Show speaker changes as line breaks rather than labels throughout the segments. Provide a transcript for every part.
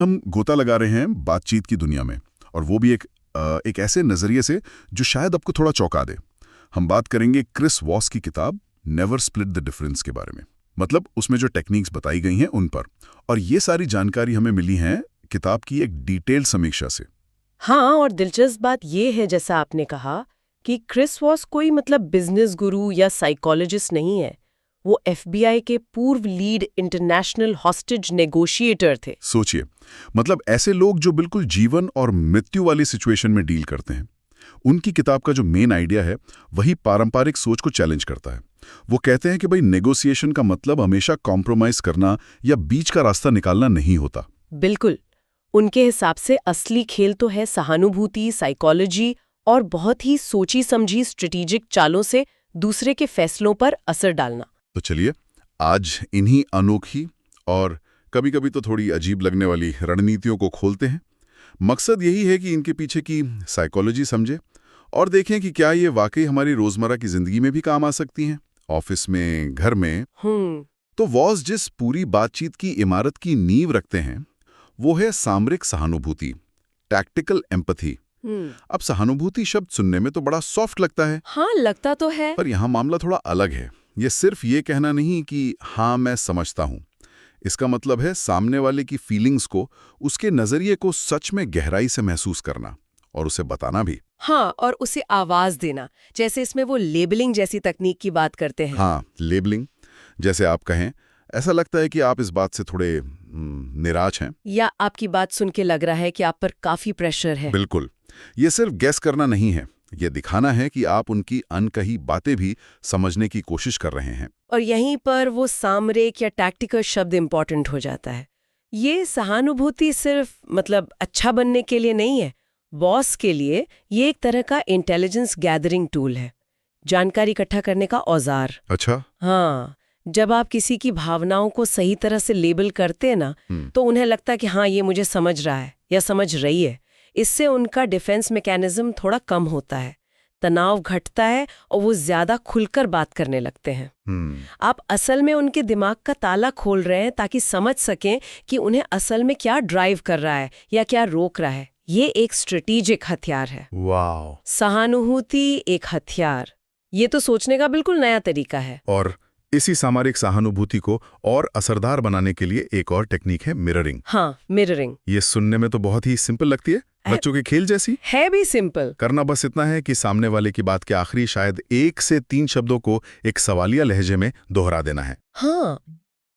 हम गोता लगा रहे हैं बातचीत की दुनिया में, और वो भी एक ऐसे नज़रिए से जो शायद आपको थोड़ा चौंका दे। हम बात करेंगे क्रिस वॉस की किताब नेवर स्प्लिट द डिफरेंस के बारे में। मतलब उसमें जो टेक्निक्स बताई गई हैं उन पर, और ये सारी जानकारी हमें मिली है किताब की एक डिटेल्ड समीक्षा से।
हाँ, और दिलचस्प बात ये है, जैसा आपने कहा, कि क्रिस वॉस कोई बिजनेस गुरु या साइकोलॉजिस्ट नहीं है। वो एफबीआई के पूर्व लीड इंटरनेशनल हॉस्टेज नेगोशिएटर थे।
सोचिए, मतलब ऐसे लोग जो बिल्कुल जीवन और मृत्यु वाली सिचुएशन में डील करते हैं। उनकी किताब का जो मेन आइडिया है वही पारंपरिक सोच को चैलेंज करता है। वो कहते हैं कि भाई, नेगोशिएशन का मतलब हमेशा कॉम्प्रोमाइज करना या बीच का रास्ता निकालना नहीं होता।
बिल्कुल। उनके हिसाब से असली खेल तो है सहानुभूति, साइकोलॉजी और बहुत ही सोची समझी स्ट्रेटेजिक चालों से दूसरे के फैसलों पर असर डालना।
तो चलिए, आज इन्हीं अनोखी और कभी कभी तो थोड़ी अजीब लगने वाली रणनीतियों को खोलते हैं। मकसद यही है कि इनके पीछे की साइकोलॉजी समझे और देखें कि क्या ये वाकई हमारी रोजमर्रा की जिंदगी में भी काम आ सकती हैं, ऑफिस में, घर में। तो वॉस जिस पूरी बातचीत की इमारत की नींव रखते हैं वो है सामरिक सहानुभूति, टैक्टिकल एम्पैथी। अब सहानुभूति शब्द सुनने में तो बड़ा सॉफ्ट लगता है।
हाँ, लगता तो है।
पर यहाँ मामला थोड़ा अलग है। ये सिर्फ ये कहना नहीं कि हाँ मैं समझता हूँ। इसका मतलब है सामने वाले की फीलिंग्स को, उसके नजरिए को सच में गहराई से महसूस करना और उसे बताना भी।
हाँ, और उसे आवाज देना, जैसे इसमें वो लेबलिंग जैसी तकनीक की बात करते हैं।
हाँ, लेबलिंग। जैसे आप कहें, ऐसा लगता है कि आप इस बात से थोड़े निराश हैं,
या आपकी बात सुन के लग रहा है कि आप पर काफी प्रेशर है।
बिल्कुल। ये सिर्फ गैस करना नहीं है, ये दिखाना है कि आप उनकी अनकही बातें भी समझने की कोशिश कर रहे हैं।
और यहीं पर वो सामरिक या टैक्टिकल शब्द इम्पोर्टेंट हो जाता है। ये सहानुभूति सिर्फ अच्छा बनने के लिए नहीं है। बॉस के लिए ये एक तरह का इंटेलिजेंस गैदरिंग टूल है, जानकारी इकट्ठा करने का औजार।
अच्छा।
हाँ, जब आप किसी की भावनाओं को सही तरह से लेबल करते हैं ना, तो उन्हें लगता है कि हाँ, ये मुझे समझ रहा है या समझ रही है। इससे उनका डिफेंस मैकेनिज्म थोड़ा कम होता है, तनाव घटता है और वो ज्यादा खुलकर बात करने लगते हैं। आप असल में उनके दिमाग का ताला खोल रहे हैं ताकि समझ सकें कि उन्हें असल में क्या ड्राइव कर रहा है या क्या रोक रहा है। ये एक स्ट्रेटेजिक हथियार है।
वाह।
सहानुभूति एक हथियार, ये तो सोचने का बिल्कुल नया तरीका है।
और इसी सामरिक सहानुभूति को और असरदार बनाने के लिए एक और टेक्निक है मिररिंग।
हाँ, मिररिंग।
ये सुनने में तो बहुत ही सिंपल लगती है, बच्चों के खेल जैसी
है भी सिंपल।
करना बस इतना है कि सामने वाले की बात के आखिरी शायद 1 से 3 शब्दों को एक सवालिया लहजे में दोहरा देना है।
हाँ,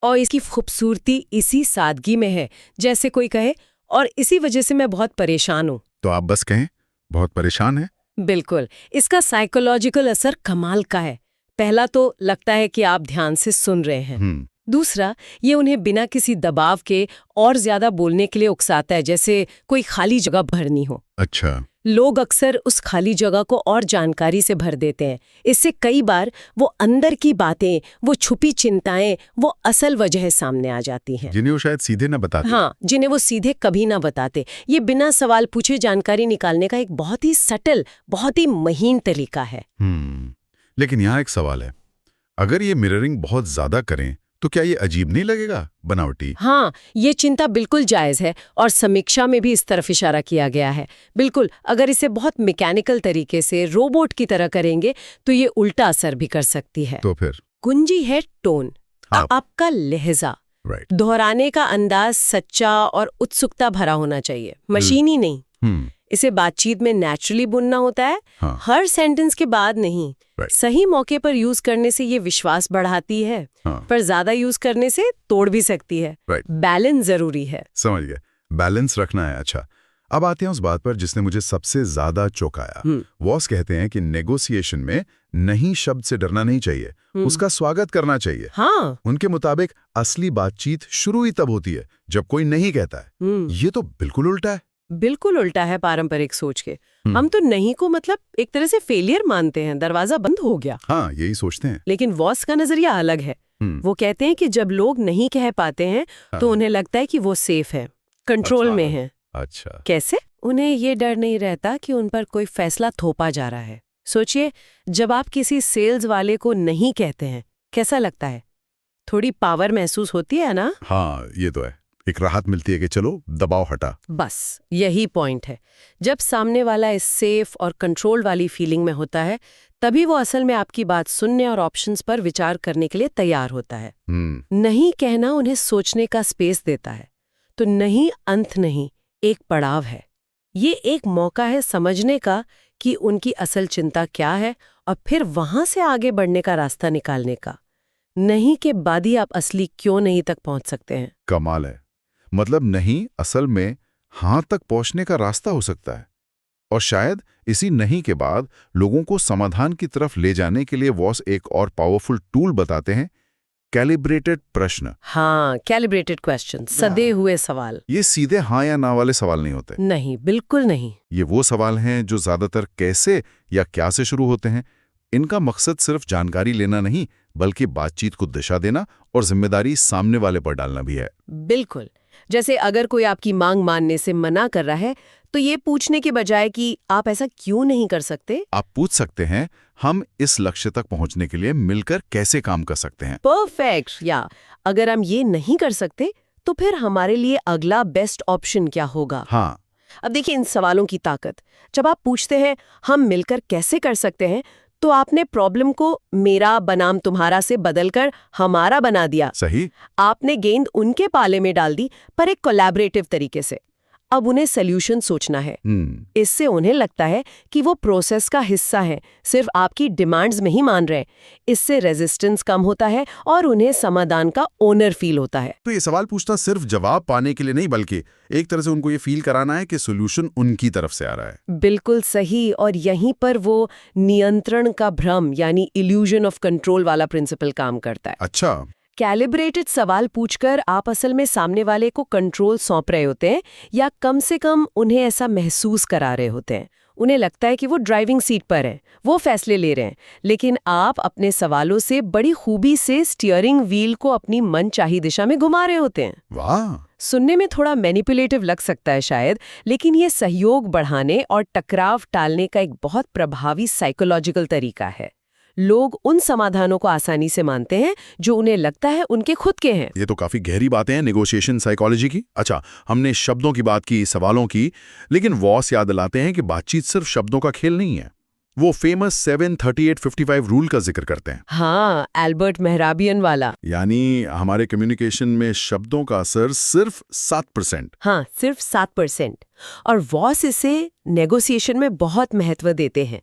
और इसकी खूबसूरती इसी सादगी में है। जैसे कोई कहे, और इसी वजह से मैं बहुत परेशान हूँ,
तो आप बस कहें, बहुत परेशान है।
बिल्कुल। इसका साइकोलॉजिकल असर कमाल का है। पहला तो लगता है कि आप ध्यान से सुन रहे हैं। दूसरा, ये उन्हें बिना किसी दबाव के और ज्यादा बोलने के लिए उकसाता है, जैसे कोई खाली जगह भरनी हो।
अच्छा।
लोग अक्सर उस खाली जगह को और जानकारी से भर देते हैं। इससे कई बार वो अंदर की बातें, वो छुपी चिंताएं, वो असल वजह सामने आ जाती हैं,
जिन्हें वो शायद सीधे न बताते।
हाँ, जिन्हें वो सीधे कभी ना बताते। ये बिना सवाल पूछे जानकारी निकालने का एक बहुत ही सटल, बहुत ही महीन तरीका है।
लेकिन यहाँ एक सवाल है, अगर ये मिररिंग बहुत ज्यादा करें तो क्या ये अजीब नहीं लगेगा, बनावटी?
हाँ, ये चिंता बिल्कुल जायज है और समीक्षा में भी इस तरफ इशारा किया गया है। बिल्कुल, अगर इसे बहुत मैकेनिकल तरीके से रोबोट की तरह करेंगे तो ये उल्टा असर भी कर सकती है।
तो फिर
कुंजी है टोन, आपका लहजा, दोहराने का अंदाज सच्चा और उत्सुकता भरा होना चाहिए, मशीनी नहीं। इसे बातचीत में नेचुरली बुनना होता है। हर सेंटेंस के बाद नहीं। सही मौके पर यूज करने से ये विश्वास बढ़ाती है, पर ज्यादा यूज करने से तोड़ भी सकती है। बैलेंस जरूरी है।
समझ गए, बैलेंस रखना है। अच्छा, अब आते हैं उस बात पर जिसने मुझे सबसे ज्यादा चौंकाया। वॉस कहते हैं कि नेगोशिएशन में नहीं शब्द से डरना नहीं चाहिए, उसका स्वागत करना चाहिए।
हाँ।
उनके मुताबिक असली बातचीत शुरू ही तब होती है जब कोई नहीं कहता है। ये तो बिल्कुल उल्टा है।
बिल्कुल उल्टा है पारंपरिक सोच के। हम तो नहीं को एक तरह से फेलियर मानते हैं, दरवाजा बंद हो गया।
हाँ, यही सोचते हैं।
लेकिन वॉस का नजरिया अलग है। वो कहते हैं कि जब लोग नहीं कह पाते हैं तो उन्हें लगता है कि वो सेफ है, कंट्रोल में है।
अच्छा।
कैसे? उन्हें ये डर नहीं रहता कि उन पर कोई फैसला थोपा जा रहा है। सोचिए, जब आप किसी सेल्स वाले को नहीं कहते हैं, कैसा लगता है? थोड़ी पावर महसूस होती है ना?
हाँ, ये तो है। एक राहत मिलती है कि चलो दबाव हटा।
बस यही पॉइंट है। जब सामने वाला इस सेफ और कंट्रोल वाली फीलिंग में होता है, तभी वो असल में आपकी बात सुनने और ऑप्शंस पर विचार करने के लिए तैयार होता है। नहीं कहना उन्हें सोचने का स्पेस देता है। तो नहीं अंत नहीं, एक पड़ाव है। ये एक मौका है समझने का कि उनकी असल चिंता क्या है और फिर वहां से आगे बढ़ने का रास्ता निकालने का। नहीं के बाद ही आप असली क्यों नहीं तक पहुंच सकते हैं।
कमाल है। मतलब नहीं असल में हाँ तक पहुंचने का रास्ता हो सकता है। और शायद इसी नहीं के बाद लोगों को समाधान की तरफ ले जाने के लिए वॉस एक और पावरफुल टूल बताते हैं, कैलिब्रेटेड प्रश्न।
हाँ, कैलिब्रेटेड क्वेश्चन, सदे हुए सवाल।
ये सीधे हाँ या ना वाले सवाल नहीं होते।
नहीं, बिल्कुल नहीं।
ये वो सवाल हैं जो ज्यादातर कैसे या क्या से शुरू होते हैं। इनका मकसद सिर्फ जानकारी लेना नहीं, बल्कि बातचीत को दिशा देना और जिम्मेदारी सामने वाले पर डालना भी है।
बिल्कुल। जैसे अगर कोई आपकी मांग मानने से मना कर रहा है, तो ये पूछने के बजाय कि आप ऐसा क्यों नहीं कर सकते,
आप पूछ सकते हैं हम इस लक्ष्य तक पहुंचने के लिए मिलकर कैसे काम कर सकते हैं।
परफेक्ट। या अगर हम ये नहीं कर सकते तो फिर हमारे लिए अगला बेस्ट ऑप्शन क्या होगा।
हाँ,
अब देखिए इन सवालों की ताकत। जब आप पूछते हैं हम मिलकर कैसे कर सकते हैं, तो आपने प्रॉब्लम को मेरा बनाम तुम्हारा से बदलकर हमारा बना दिया।
सही।
आपने गेंद उनके पाले में डाल दी, पर एक कोलैबोरेटिव तरीके से। अब उन्हें सॉल्यूशन सोचना है। इससे उन्हें लगता है कि वो प्रोसेस का हिस्सा है, सिर्फ आपकी डिमांड्स में ही मान रहे हैं। इससे रेजिस्टेंस कम होता है और उन्हें समाधान का ओनर फील होता है।
तो ये सवाल पूछना सिर्फ जवाब पाने के लिए नहीं, बल्कि एक तरह से उनको ये फील कराना है कि सॉल्यूशन उनकी तरफ से आ रहा है।
बिल्कुल सही। और यहीं पर वो नियंत्रण का भ्रम यानी इल्यूजन ऑफ कंट्रोल वाला प्रिंसिपल काम करता है।
अच्छा।
कैलिब्रेटेड सवाल पूछकर आप असल में सामने वाले को कंट्रोल सौंप रहे होते हैं, या कम से कम उन्हें ऐसा महसूस करा रहे होते हैं। उन्हें लगता है कि वो ड्राइविंग सीट पर हैं, वो फैसले ले रहे हैं, लेकिन आप अपने सवालों से बड़ी खूबी से स्टीयरिंग व्हील को अपनी मनचाही दिशा में घुमा रहे होते हैं।
वाह।
सुनने में थोड़ा मैनिपुलेटिव लग सकता है शायद, लेकिन ये सहयोग बढ़ाने और टकराव टालने का एक बहुत प्रभावी साइकोलॉजिकल तरीका है। लोग उन समाधानों को आसानी से मानते हैं जो उन्हें लगता है उनके खुद के हैं।
ये तो काफी गहरी बातें हैं नेगोशिएशन साइकोलॉजी की। अच्छा, हमने शब्दों की बात की, सवालों की, लेकिन वॉस याद दिलाते हैं कि बातचीत सिर्फ शब्दों का खेल नहीं है। वो फेमस 7-38-55 रूल का जिक्र करते हैं।
हाँ, एल्बर्ट मेहराबियन वाला।
यानी हमारे कम्युनिकेशन में शब्दों का असर सिर्फ 7%।
हाँ, सिर्फ 7%। और वॉस इसे नेगोशिएशन में बहुत महत्व देते हैं।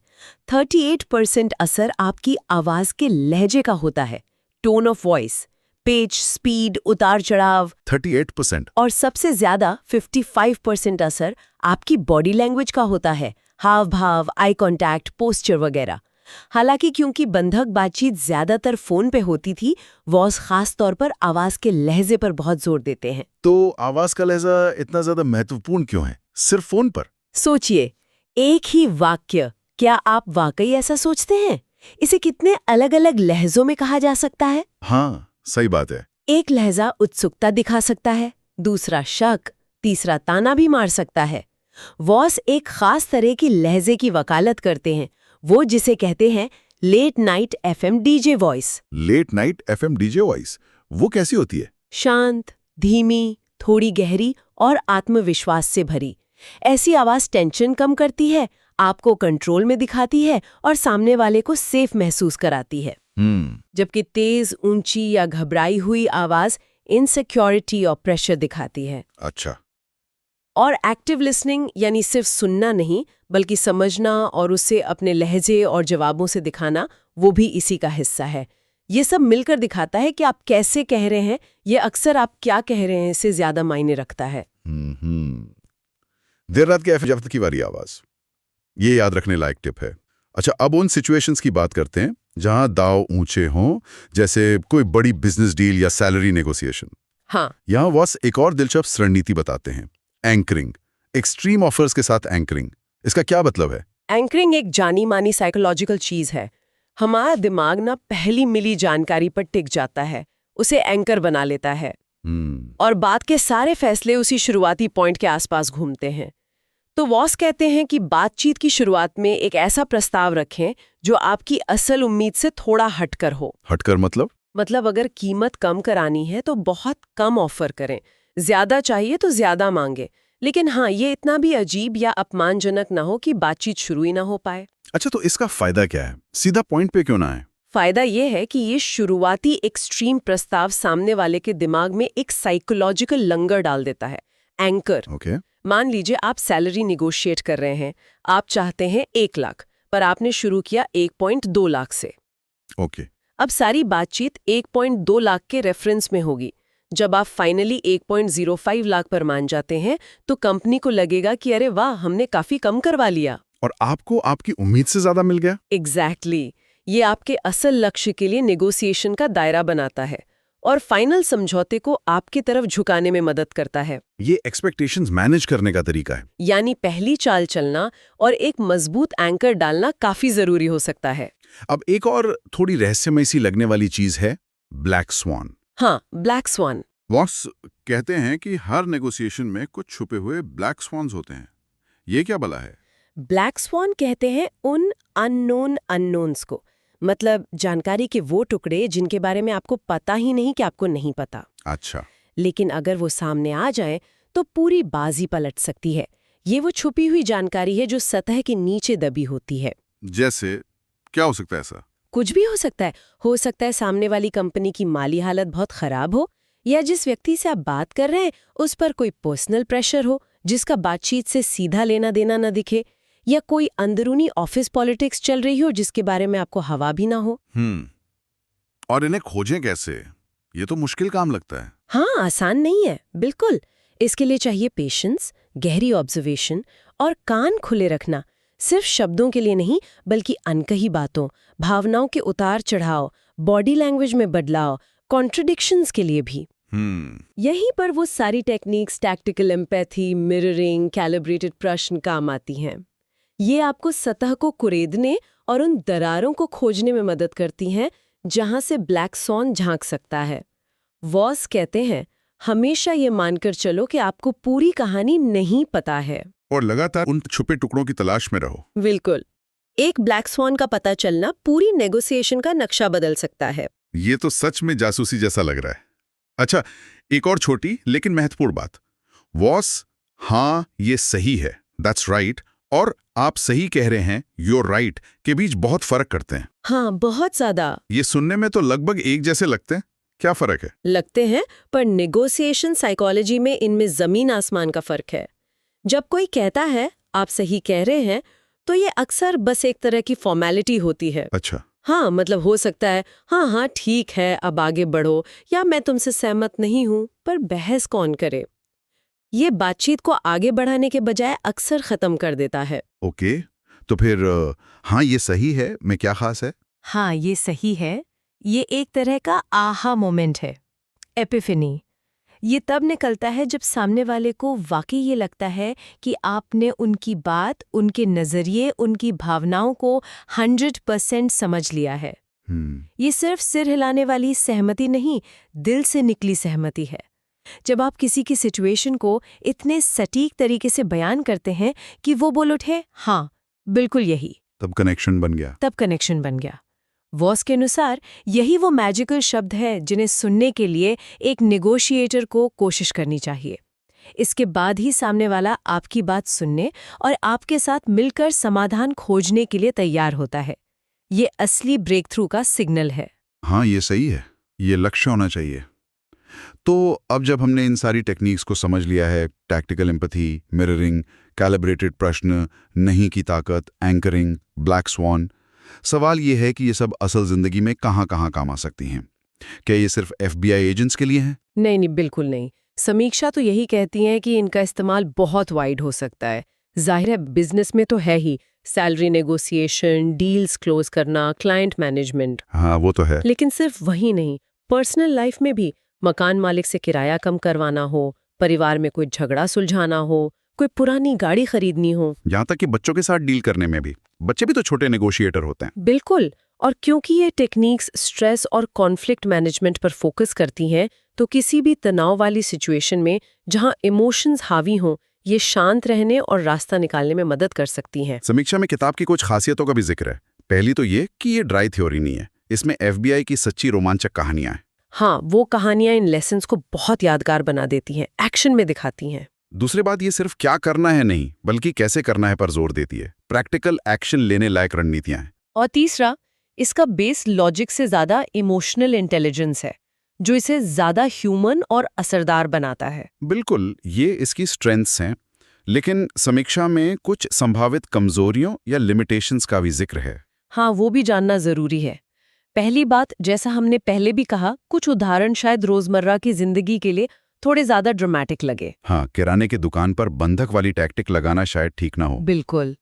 38% असर आपकी आवाज के लहजे का होता है, टोन ऑफ वॉइस, पेच, स्पीड, उतार चढ़ाव।
38%।
और सबसे ज्यादा 55% असर आपकी बॉडी लैंग्वेज का होता है, हाव भाव, आई कांटेक्ट, पोस्चर वगैरह। हालांकि क्योंकि बंधक बातचीत ज्यादातर फोन पे होती थी, वॉस खास तौर पर आवाज के लहजे पर बहुत जोर देते हैं।
तो आवाज का लहजा इतना ज्यादा महत्वपूर्ण क्यों है सिर्फ फोन पर?
सोचिए, एक ही वाक्य, क्या आप वाकई ऐसा सोचते हैं? इसे कितने अलग अलग लहजों में कहा जा सकता है।
हाँ, सही बात है।
एक लहजा उत्सुकता दिखा सकता है, दूसरा शक, तीसरा ताना भी मार सकता है। वॉस एक खास तरह की लहजे की वकालत करते हैं, वो जिसे कहते हैं late night FM DJ voice.
Late night FM DJ voice, वो कैसी होती है?
शांत, धीमी, थोड़ी गहरी और आत्मविश्वास से भरी। ऐसी आवाज टेंशन कम करती है, आपको कंट्रोल में दिखाती है और सामने वाले को सेफ महसूस कराती है। जबकि तेज, ऊंची या घबराई हुई आवाज इनसिक्योरिटी और प्रेशर दिखाती है।
अच्छा।
और एक्टिव लिसनिंग यानी सिर्फ सुनना नहीं, बल्कि समझना और उसे अपने लहजे और जवाबों से दिखाना, वो भी इसी का हिस्सा है। ये सब मिलकर दिखाता है कि आप कैसे कह रहे हैं, ये अक्सर आप क्या कह रहे हैं से ज्यादा मायने रखता है।
देर रात के एफ की वाली आवाज, ये याद रखने लायक टिप है। अच्छा, अब उन सिचुएशंस की बात करते हैं जहां दाव ऊंचे हों, जैसे कोई बड़ी बिजनेस डील या सैलरी नेगोशिएशन।
हाँ,
यहाँ वॉस एक और दिलचस्प रणनीति बताते हैं, एंकरिंग। एक्सट्रीम ऑफर्स के साथ एंकरिंग, इसका क्या मतलब है?
एंकरिंग एक जानी मानी साइकोलॉजिकल चीज है। हमारा दिमाग ना पहली मिली जानकारी पर टिक जाता है, उसे एंकर बना लेता है, और बात के सारे फैसले उसी शुरुआती पॉइंट के आसपास घूमते हैं। तो वॉस कहते हैं कि बातचीत की शुरुआत में एक ऐसा प्रस्ताव रखें जो आपकी असल उम्मीद से थोड़ा हटकर हो।
हटकर मतलब?
मतलब अगर कीमत कम करानी है तो बहुत कम ऑफर करें, ज्यादा चाहिए तो ज्यादा मांगे, लेकिन हाँ, ये इतना भी अजीब या अपमानजनक ना हो कि बातचीत शुरू ही ना हो पाए।
अच्छा, तो इसका फायदा क्या है? सीधा पॉइंट पे क्यों ना है?
फायदा ये है कि ये शुरुआती एक्सट्रीम प्रस्ताव सामने वाले के दिमाग में एक साइकोलॉजिकल लंगर डाल देता है, एंकर।
ओके।
मान लीजिए आप सैलरी निगोशिएट कर रहे हैं, आप चाहते हैं 1 लाख, पर आपने शुरू किया 1.2 लाख से।
ओके।
अब सारी बातचीत 1.2 लाख के रेफरेंस में होगी। जब आप फाइनली 1.05 लाख पर मान जाते हैं तो कंपनी को लगेगा कि अरे वाह, हमने काफी कम करवा लिया।
और आपको आपकी उम्मीद से ज्यादा मिल गया।
एग्जैक्टली। ये आपके असल लक्ष्य के लिए नेगोशिएशन का दायरा बनाता है और फाइनल समझौते को आपकी तरफ झुकाने में मदद करता है।
ये एक्सपेक्टेशंस मैनेज करने का तरीका है।
यानी पहली चाल चलना और एक मजबूत एंकर डालना काफी जरूरी हो सकता है।
अब एक और थोड़ी रहस्यमय सी लगने वाली चीज है ब्लैक स्वान।
हाँ, ब्लैक स्वान।
बॉस कहते हैं कि हर नेगोशिएशन में कुछ छुपे हुए ब्लैक स्वान्स होते हैं। ये क्या भला है?
ब्लैक स्वान कहते हैं उन अननोन अननोन्स को, मतलब जानकारी के वो टुकड़े जिनके बारे में आपको पता ही नहीं कि आपको नहीं पता।
अच्छा।
लेकिन अगर वो सामने आ जाए तो पूरी बाजी पलट सकती है। ये वो छुपी हुई जानकारी है जो सतह के नीचे दबी होती है।
जैसे क्या हो सकता है ऐसा?
कुछ भी हो सकता है। हो सकता है सामने वाली कंपनी की माली हालत बहुत खराब हो, या जिस व्यक्ति से आप बात कर रहे हैं उस पर कोई पर्सनल प्रेशर हो जिसका बातचीत से सीधा लेना देना न दिखे, या कोई अंदरूनी ऑफिस पॉलिटिक्स चल रही हो जिसके बारे में आपको हवा भी ना हो।
और इन्हें खोजें कैसे? ये तो मुश्किल काम लगता है।
हाँ, आसान नहीं है, बिल्कुल। इसके लिए चाहिए पेशेंस, गहरी ऑब्जर्वेशन और कान खुले रखना। सिर्फ शब्दों के लिए नहीं, बल्कि अनकही बातों, भावनाओं के उतार चढ़ाव, बॉडी लैंग्वेज में बदलाव, कॉन्ट्रडिक्शंस के लिए भी। यहीं पर वो सारी techniques, tactical empathy, mirroring, calibrated प्रश्न काम आती हैं। ये आपको सतह को कुरेदने और उन दरारों को खोजने में मदद करती हैं जहां से ब्लैक स्वान झांक सकता है। वॉस कहते हैं, हमेशा ये मानकर चलो कि आपको पूरी कहानी नहीं पता है
और लगातार उन छुपे टुकड़ों की तलाश में रहो।
बिल्कुल। एक ब्लैक स्वान का पता चलना पूरी नेगोशिएशन का नक्शा बदल सकता है।
ये तो सच में जासूसी जैसा लग रहा है। अच्छा, एक और छोटी लेकिन महत्वपूर्ण बात। वॉस, हाँ ये सही है, दैट्स राइट, और आप सही कह रहे हैं, यूर राइट, के बीच बहुत फर्क करते हैं।
हाँ, बहुत ज्यादा।
ये सुनने में तो लगभग एक जैसे लगते हैं। क्या फर्क है?
लगते हैं, पर नेगोशिएशन साइकोलॉजी में इनमें जमीन आसमान का फर्क है। जब कोई कहता है आप सही कह रहे हैं, तो ये अक्सर बस एक तरह की फॉर्मेलिटी होती है।
अच्छा।
हाँ, मतलब हो सकता है हाँ हाँ ठीक है, अब आगे बढ़ो, या मैं तुमसे सहमत नहीं हूं, पर बहस कौन करे। ये बातचीत को आगे बढ़ाने के बजाय अक्सर खत्म कर देता है।
ओके, तो फिर हाँ ये सही है में क्या खास है?
हाँ, ये सही है, ये एक तरह का आहा मोमेंट है, एपिफनी। ये तब निकलता है जब सामने वाले को वाकई ये लगता है कि आपने उनकी बात, उनके नजरिए, उनकी भावनाओं को 100% समझ लिया है। ये सिर्फ सिर हिलाने वाली सहमति नहीं, दिल से निकली सहमति है। जब आप किसी की सिचुएशन को इतने सटीक तरीके से बयान करते हैं कि वो बोल उठे, हाँ बिल्कुल यही,
तब कनेक्शन बन गया।
तब कनेक्शन बन गया। वॉस के अनुसार यही वो मैजिकल शब्द है जिन्हें सुनने के लिए एक नेगोशिएटर को कोशिश करनी चाहिए। इसके बाद ही सामने वाला आपकी बात सुनने और आपके साथ मिलकर समाधान खोजने के लिए तैयार होता है। ये असली ब्रेक थ्रू का सिग्नल है।
हाँ ये सही है, ये लक्ष्य होना चाहिए। तो अब जब हमने इन सारी टेक्निक्स को समझ लिया है, टैक्टिकल एम्पैथी, मिररिंग, कैलिब्रेटेड प्रश्न, नहीं की ताकत, एंकरिंग, ब्लैक स्वान, सवाल ये है कि ये सब असल जिंदगी में कहाँ-कहाँ काम आ सकती हैं। क्या ये सिर्फ FBI एजेंट्स के लिए हैं?
नहीं, बिल्कुल नहीं। समीक्षा तो यही कहती हैं कि इनका इस्तेमाल बहुत वाइड हो सकता है। जाहिर है बिजनेस में तो है ही, सैलरी नेगोशिएशन, डील्स क्लोज करना, क्लाइंट मैनेजमेंट।
हाँ वो तो है।
लेकिन सिर्फ वही नहीं, पर्सनल लाइफ में भी, मकान मालिक से किराया कम करवाना हो, परिवार में कोई झगड़ा सुलझाना हो, कोई पुरानी गाड़ी खरीदनी हो,
यहाँ तक कि बच्चों के साथ डील करने में भी। बच्चे भी तो छोटे नेगोशिएटर होते हैं।
बिल्कुल। और क्योंकि ये टेक्निक्स स्ट्रेस और कॉन्फ्लिक्ट मैनेजमेंट पर फोकस करती हैं, तो किसी भी तनाव वाली सिचुएशन में जहां इमोशंस हावी हों, ये शांत रहने और रास्ता निकालने में मदद कर सकती हैं।
समीक्षा में किताब की कुछ खासियतों का भी जिक्र है। पहली तो ये कि ये ड्राई थ्योरी नहीं है, इसमें FBI की सच्ची रोमांचक कहानियां हैं।
हाँ, वो कहानियां इन लेसन्स को बहुत यादगार बना देती हैं, एक्शन में दिखाती हैं।
दूसरी बात, ये सिर्फ क्या करना है नहीं, बल्कि कैसे करना है पर जोर देती है। प्रैक्टिकल एक्शन लेने लायक रणनीतियां हैं।
और तीसरा, इसका बेस लॉजिक से ज्यादा इमोशनल इंटेलिजेंस है, जो इसे ज्यादा ह्यूमन और असरदार बनाता है।
बिल्कुल, ये इसकी स्ट्रेंथ्स हैं, लेकिन समीक्षा में कुछ संभावित कमजोरियों या लिमिटेशंस का भी जिक्र है।
हाँ, वो भी जानना जरूरी है। पहली बात, जैसा हमने पहले भी कहा, कुछ उदाहरण शायद रोजमर्रा की जिंदगी के लिए थोड़े ज्यादा ड्रामेटिक लगे।
हाँ, किराने की दुकान पर बंधक वाली टैक्टिक लगाना शायद ठीक ना हो।
बिल्कुल।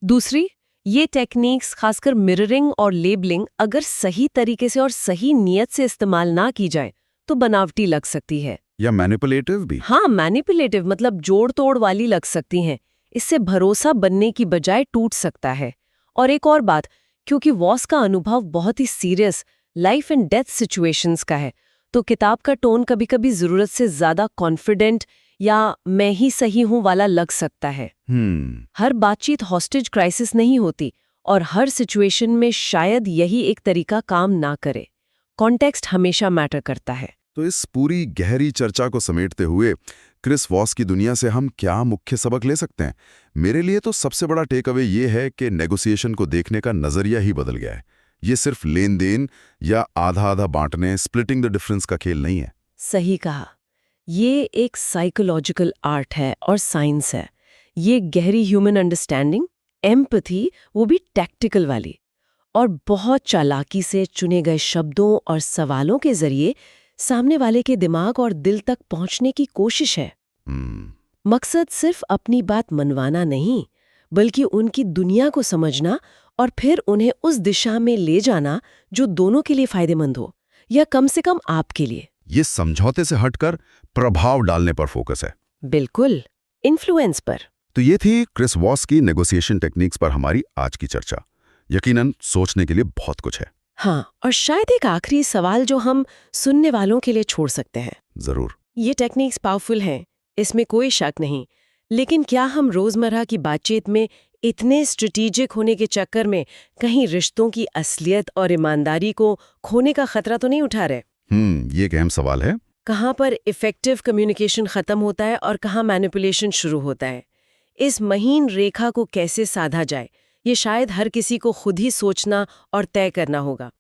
दूसरी, ये टेक्निक्स, खासकर मिररिंग और लेबलिंग, अगर सही तरीके से और सही नियत से इस्तेमाल ना की जाए तो बनावटी लग सकती है।
या मैनिपुलेटिव भी।
हाँ, मैनिपुलेटिव मतलब जोड़ तोड़ वाली लग सकती हैं। इससे भरोसा बनने की बजाय टूट सकता है। और एक और बात, क्योंकि वॉस का अनुभव बहुत ही serious life and death situations का है, तो किताब का टोन कभी-कभी जरूरत से ज्यादा कॉन्फिडेंट या मैं ही सही हूं वाला लग सकता है। हर बातचीत हॉस्टेज क्राइसिस नहीं होती और हर सिचुएशन में शायद यही एक तरीका काम ना करे। कॉन्टेक्स्ट हमेशा मैटर करता है।
तो इस पूरी गहरी चर्चा को समेटते हुए क्रिस वॉस की दुनिया से हम क्या मुख्य सबक ले सकते हैं? मेरे लिए तो सबसे बड़ा टेक अवे ये है कि नेगोशिएशन को देखने का नजरिया ही बदल गया है। ये सिर्फ लेन देन या आधा आधा बांटने, स्प्लिटिंग द डिफरेंस का खेल नहीं है।
सही कहा। ये एक साइकोलॉजिकल आर्ट है और साइंस है। ये गहरी ह्यूमन अंडरस्टैंडिंग, एम्पैथी, वो भी टैक्टिकल वाली, और बहुत चालाकी से चुने गए शब्दों और सवालों के जरिए सामने वाले के दिमाग और दिल तक पहुंचने की कोशिश है। मकसद सिर्फ अपनी बात मनवाना नहीं, बल्कि उनकी दुनिया को समझना और फिर उन्हें उस दिशा में ले जाना जो दोनों के लिए फायदेमंद हो, या कम से कम आपके लिए।
ये समझौते से हटकर प्रभाव डालने पर फोकस है।
बिल्कुल, इन्फ्लुएंस पर।
तो ये थी क्रिस वॉस की नेगोशिएशन टेक्निक्स पर हमारी आज की चर्चा। यकीनन सोचने के लिए बहुत कुछ है।
हाँ, और शायद एक आखिरी सवाल जो हम सुनने वालों के लिए छोड़ सकते हैं।
जरूर।
ये टेक्निक्स पावरफुल हैं, इसमें कोई शक नहीं, लेकिन क्या हम रोजमर्रा की बातचीत में इतने स्ट्रेटेजिक होने के चक्कर में कहीं रिश्तों की असलियत और ईमानदारी को खोने का खतरा तो नहीं उठा रहे?
ये एक अहम सवाल है।
कहाँ पर इफेक्टिव कम्युनिकेशन खत्म होता है और कहाँ मैनिपुलेशन शुरू होता है? इस महीन रेखा को कैसे साधा जाए, ये शायद हर किसी को खुद ही सोचना और तय करना होगा।